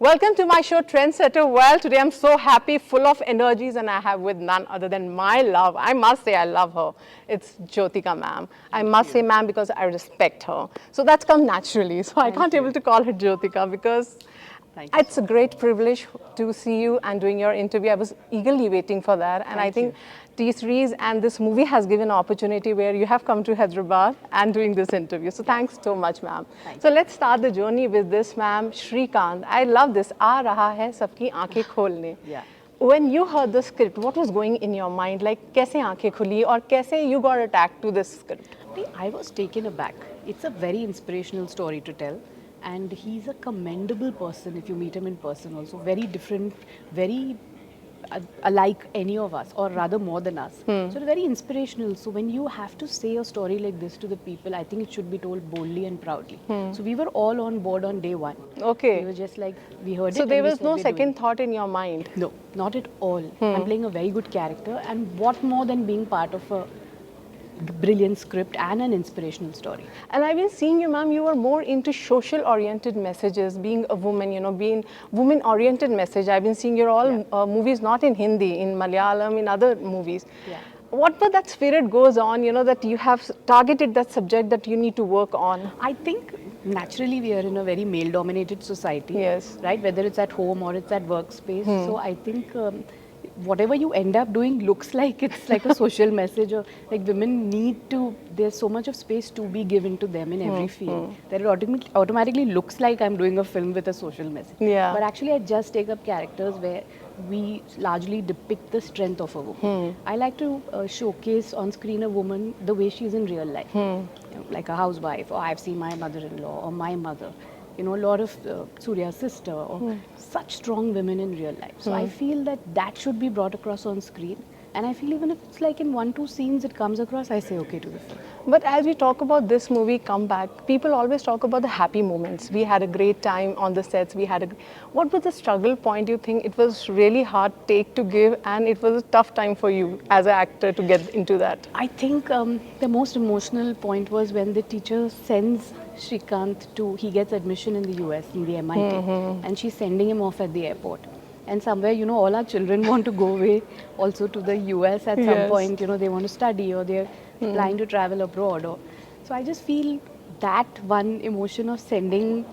Welcome to my show, Trendsetter. Well, today I'm so happy, full of energies, and I have with none other than my love. I must say I love her. It's Jyothika ma'am. I must say ma'am because I respect her. So that's come naturally. So I can't able to call her Jyothika because it's a great privilege to see you and doing your interview. I was eagerly waiting for that. And I think T-Series and this movie has given an opportunity where you have come to Hyderabad and doing this interview. So thanks so much, ma'am. So let's start the journey with this, ma'am. Srikanth. I love this. Aa raha hai sabki aankhein kholne. Yeah. When you heard the script, what was going in your mind? Like, kaise aankhein khuli or kaise you got attacked to this script? I was taken aback. It's a very inspirational story to tell. And he's a commendable person if you meet him in person also. Very different, very alike any of us, or rather more than us. So it's very inspirational. So when you have to say a story like this to the people, I think it should be told boldly and proudly. So we were all on board on day one. Okay. We were just like, we heard it. So there and we was said, no "We're second doing it." thought in your mind? No, not at all. I'm playing a very good character, and what more than being part of a brilliant script and an inspirational story. And I've been seeing you, ma'am, you were more into social-oriented messages, being a woman, you know, being women-oriented message. I've been seeing your all movies, not in Hindi, in Malayalam, in other movies. Yeah. What but that spirit goes on, you know, that you have targeted that subject that you need to work on? I think naturally we are in a very male-dominated society, Yes. right? Whether it's at home or it's at workspace. So I think whatever you end up doing looks like it's like a social message, or like women need to, there's so much of space to be given to them in every field that it automatically looks like I'm doing a film with a social message. Yeah. But actually I just take up characters where we largely depict the strength of a woman. I like to showcase on screen a woman the way she is in real life. You know, like a housewife, or I've seen my mother-in-law or my mother. You know, a lot of Suriya's sister, or such strong women in real life. So I feel that that should be brought across on screen. And I feel even if it's like in 1-2 scenes it comes across, I say okay to the film. But as we talk about this movie, Comeback, people always talk about the happy moments. We had a great time on the sets. What was the struggle point you think? It was really hard take to give, and it was a tough time for you as an actor to get into that. I think the most emotional point was when the teacher sends Srikanth he gets admission in the US, in the MIT, and she's sending him off at the airport. And somewhere, you know, all our children want to go away also to the US at some point, you know, they want to study, or they're planning to travel abroad. So I just feel that one emotion of sending,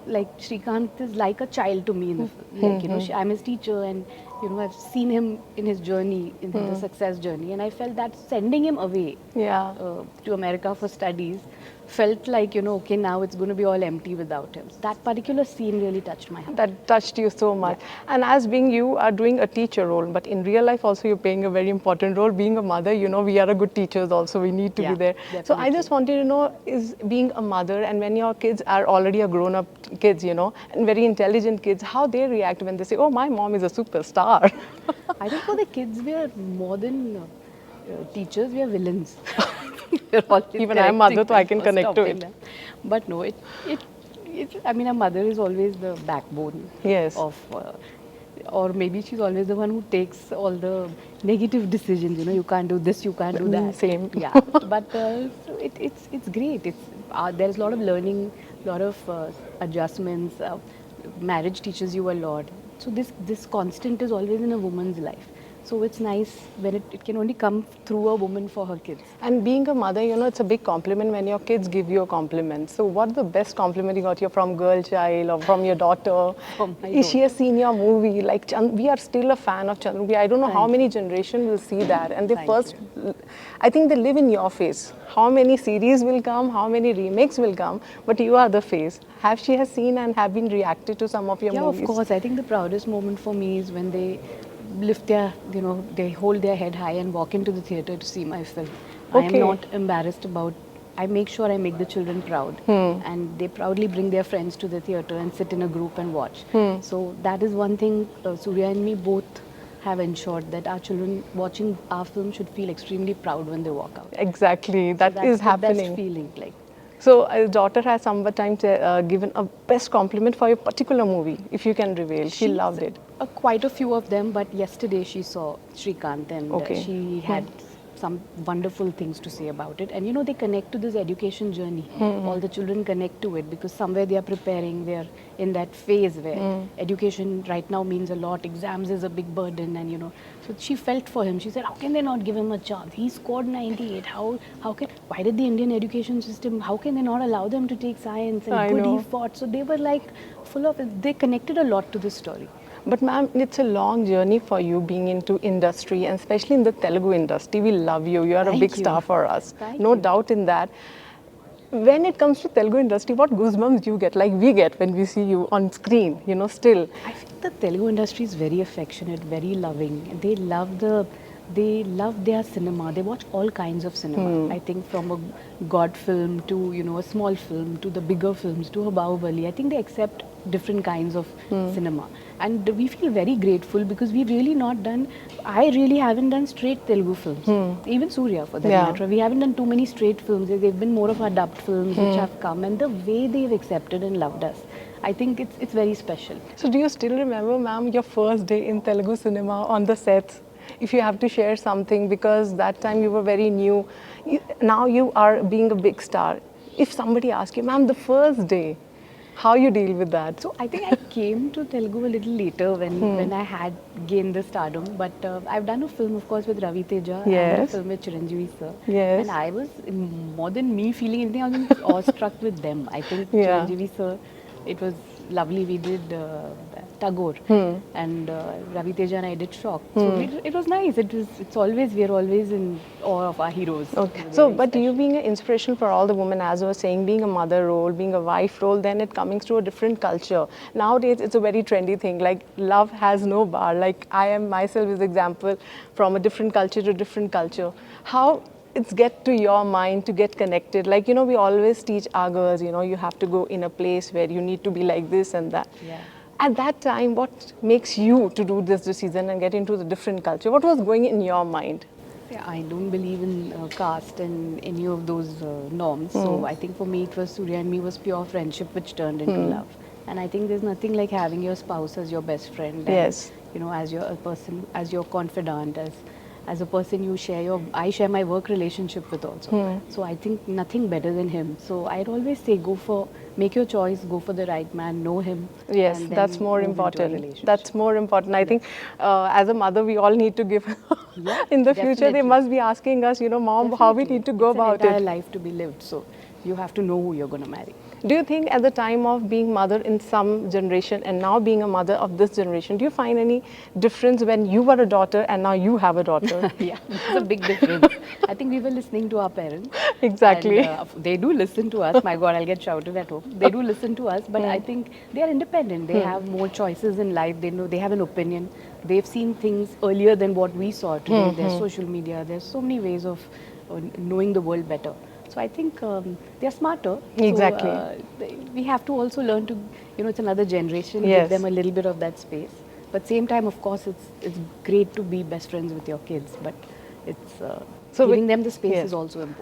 like Srikanth is like a child to me in the film. Like, you know, I'm his teacher, and, you know, I've seen him in his journey, in the success journey, and I felt that sending him away to America for studies felt like, you know, okay, now it's going to be all empty without him. That particular scene really touched my heart. That touched you so much. And as being you are doing a teacher role, but in real life also you're playing a very important role. Being a mother, you know, we are a good teachers also. We need to be there. Definitely. So I just wanted to know, is being a mother, and when your kids are already a grown-up kids, you know, and very intelligent kids, how they react when they say, oh, my mom is a superstar? I think for the kids, we are more than teachers, we are villains. Even I'm mother, so I can connect to it. But no, I mean, a mother is always the backbone of, or maybe she's always the one who takes all the negative decisions. You know, you can't do this, you can't do that. Same. Yeah, but so it's great. There's a lot of learning, a lot of adjustments. Marriage teaches you a lot. So this constant is always in a woman's life. So it's nice when it can only come through a woman for her kids. And being a mother, you know, it's a big compliment when your kids give you a compliment. So what's the best compliment you got from girl child or from your daughter? Is she has seen your movie? Like, we are still a fan of Chandru. I don't know how many generations will see that. And I think they live in your face. How many series will come, how many remakes will come, but you are the face. She has seen and have been reacted to some of your movies? Yeah, of course. I think the proudest moment for me is when they lift their, you know, they hold their head high and walk into the theatre to see my film. I am not embarrassed about, I make sure I make the children proud, and they proudly bring their friends to the theatre and sit in a group and watch. So that is one thing Suriya and me both have ensured, that our children watching our film should feel extremely proud when they walk out. Exactly, that is happening. That's the best feeling, like. So, a daughter has sometimes given a best compliment for your particular movie, if you can reveal. She loved it. Quite a few of them, but yesterday she saw Srikanth, and she had some wonderful things to say about it. And you know, they connect to this education journey. All the children connect to it because somewhere they are preparing, they are in that phase where education right now means a lot. Exams is a big burden, and you know, so she felt for him. She said, how can they not give him a chance? He scored 98. Why did the Indian education system, how can they not allow them to take science? And I good, know. he fought. So they were like full of it. They connected a lot to this story. But ma'am, it's a long journey for you being into industry, and especially in the Telugu industry. We love you. You are a Thank big you. star for us. Thank No you. doubt in that. When it comes to Telugu industry, what goosebumps do you get? Like we get when we see you on screen, you know, still. I feel the Telugu industry is very affectionate, very loving. They love their cinema. They watch all kinds of cinema. I think from a God film to, you know, a small film to the bigger films to a Bahubali. I think they accept different kinds of cinema. And we feel very grateful because we've really not done, I really haven't done straight Telugu films. Even Suriya for that Yeah. matter. We haven't done too many straight films. They've been more of our dubbed films which have come, and the way they've accepted and loved us, I think it's very special. So do you still remember, ma'am, your first day in Telugu cinema on the sets? If you have to share something, because that time you were very new. Now you are being a big star. If somebody asks you, ma'am, the first day, how you deal with that? So I think I came to Telugu a little later when I had gained the stardom. But I've done a film, of course, with Ravi Teja and a Yes. film with Chiranjeevi sir. Yes. And I was, more than me feeling anything, I was awestruck with them. I think Yeah. Chiranjeevi sir, it was lovely. We did Tagore, and Ravi Teja and I did Shock. So it was nice. We're always in awe of our heroes. Okay. They're So, very but special. you being an inspiration for all the women, as I was saying, being a mother role, being a wife role, then it comes to a different culture. Nowadays, it's a very trendy thing. Like love has no bar. Like I am myself is example from a different culture to different culture. How it's get to your mind to get connected. Like you know, we always teach our girls. You know, you have to go in a place where you need to be like this and that. Yeah. At that time, what makes you to do this decision and get into the different culture? What was going in your mind? Yeah, I don't believe in caste and any of those norms. So I think for me, it was Suriya and me was pure friendship which turned into love. And I think there's nothing like having your spouse as your best friend. And, Yes. you know, as your person, as your confidant, as a person you share I share my work relationship with also. So I think nothing better than him. So I'd always say make your choice, go for the right man, know him. Yes, and then that's more move into a important. relationship. That's more important. I think as a mother, we all need to give. Yeah, in the future, they definitely. must be asking us, you know, mom, how we need to go It's about an entire it. life to be lived. So you have to know who you're going to marry. Do you think at the time of being mother in some generation and now being a mother of this generation, do you find any difference when you were a daughter and now you have a daughter? Yeah, there's a big difference. I think we were listening to our parents. Exactly. And, they do listen to us. My God, I'll get shouted at home. They do listen to us, but I think they are independent. They have more choices in life. They know they have an opinion. They've seen things earlier than what we saw today. There's social media. There's so many ways of knowing the world better. So I think they're smarter. Exactly. So, we have to also learn to, you know, it's another generation. Yes. Give them a little bit of that space. But same time, of course, it's great to be best friends with your kids. But it's So giving we- them the space yes. is also important.